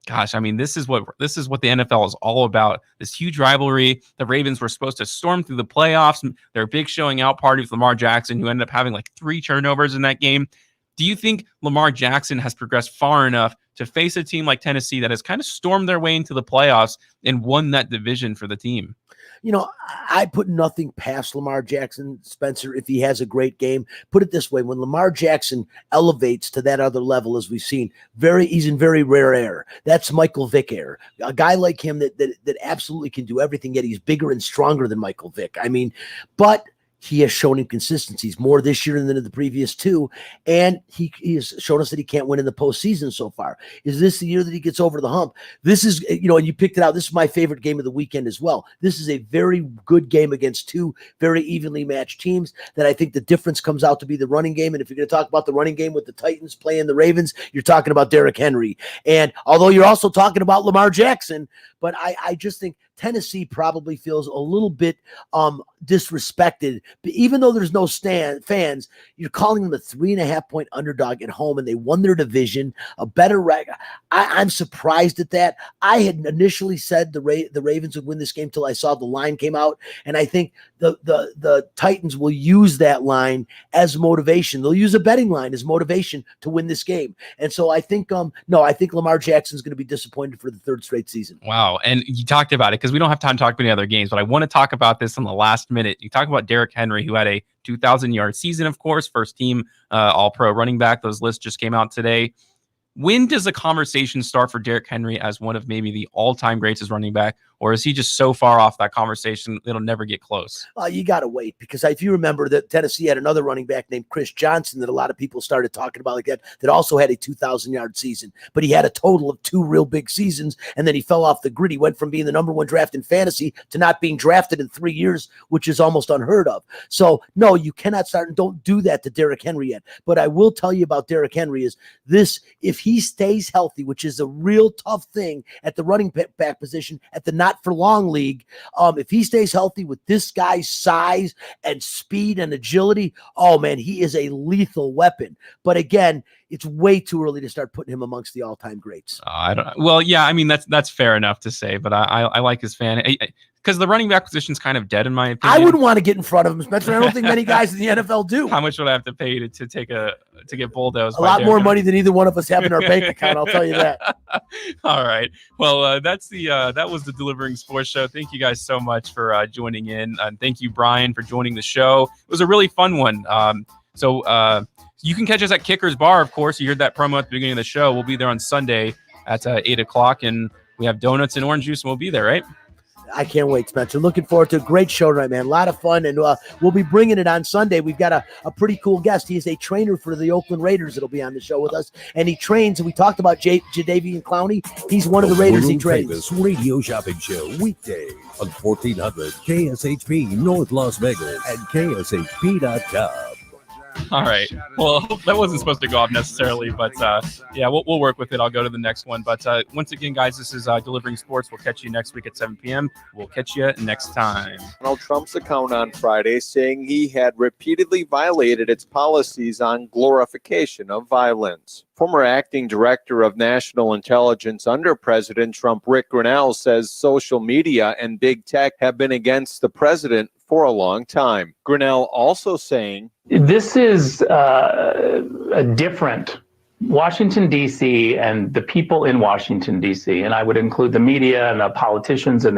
gosh, I mean, this is what the NFL is all about. This huge rivalry. The Ravens were supposed to storm through the playoffs. Their big showing out party with Lamar Jackson, who ended up having like 3 turnovers in that game. Do you think Lamar Jackson has progressed far enough to face a team like Tennessee that has kind of stormed their way into the playoffs and won that division for the team? You know, I put nothing past Lamar Jackson, Spencer, if he has a great game. Put it this way, when Lamar Jackson elevates to that other level, as we've seen, he's in very rare air. That's Michael Vick air. A guy like him that absolutely can do everything, yet he's bigger and stronger than Michael Vick. I mean, but he has shown inconsistencies more this year than in the previous 2, and he has shown us that he can't win in the postseason so far. Is this the year that he gets over the hump? This is, and you picked it out. This is my favorite game of the weekend as well. This is a very good game against 2 very evenly matched teams that I think the difference comes out to be the running game. And if you're going to talk about the running game with the Titans playing the Ravens, you're talking about Derrick Henry. And although you're also talking about Lamar Jackson, but I just think Tennessee probably feels a little bit disrespected. But even though there's no fans, you're calling them a 3.5-point underdog at home, and they won their division, a better record. I'm surprised at that. I had initially said the Ravens would win this game till I saw the line came out, and I think the Titans will use that line as motivation. They'll use a betting line as motivation to win this game. And so I think I think Lamar Jackson's going to be disappointed for the 3rd straight season. Wow. And you talked about it, because we don't have time to talk about any other games, but I want to talk about this in the last minute. You talk about Derrick Henry, who had a 2,000-yard season, of course, first team All-Pro running back. Those lists just came out today. When does the conversation start for Derrick Henry as one of maybe the all-time greats as running back, or is he just so far off that conversation it'll never get close? You got to wait, because if you remember that Tennessee had another running back named Chris Johnson that a lot of people started talking about like that also had a 2,000-yard season, but he had a total of 2 real big seasons, and then he fell off the grid. He went from being the number 1 draft in fantasy to not being drafted in 3 years, which is almost unheard of. So no, you cannot start, and don't do that to Derrick Henry yet. But I will tell you about Derrick Henry is this: if he stays healthy, which is a real tough thing at the running back position at the not for long league, if he stays healthy with this guy's size and speed and agility, oh man, he is a lethal weapon. But again, it's way too early to start putting him amongst the all-time greats. I don't. Well, yeah, I mean that's fair enough to say, but I like his fan because the running back position is kind of dead in my opinion. I wouldn't want to get in front of him, Spencer. I don't think many guys in the NFL do. How much would I have to pay to get bulldozed? A lot more money than either one of us have in our bank account. I'll tell you that. All right. Well, that was the Delivering Sports Show. Thank you guys so much for joining in, and thank you, Brian, for joining the show. It was a really fun one. So you can catch us at Kicker's Bar, of course. You heard that promo at the beginning of the show. We'll be there on Sunday at 8 o'clock, and we have donuts and orange juice, and we'll be there, right? I can't wait, Spencer. Looking forward to a great show tonight, man. A lot of fun, and we'll be bringing it on Sunday. We've got a pretty cool guest. He is a trainer for the Oakland Raiders that'll be on the show with us, and he trains, and we talked about Jadeveon Clowney. He's one of the Raiders he trains. Famous radio shopping show weekdays on 1400 KSHP North Las Vegas and KSHP.com. All right. Well, that wasn't supposed to go off necessarily, but yeah, we'll work with it. I'll go to the next one. But once again, guys, this is Delivering Sports. We'll catch you next week at 7 p.m. We'll catch you next time. Donald Trump's account on Friday saying he had repeatedly violated its policies on glorification of violence. Former acting director of national intelligence under President Trump, Rick Grinnell, says social media and big tech have been against the president for a long time. Grinnell also saying, this is a different Washington, D.C. and the people in Washington, D.C., and I would include the media and the politicians and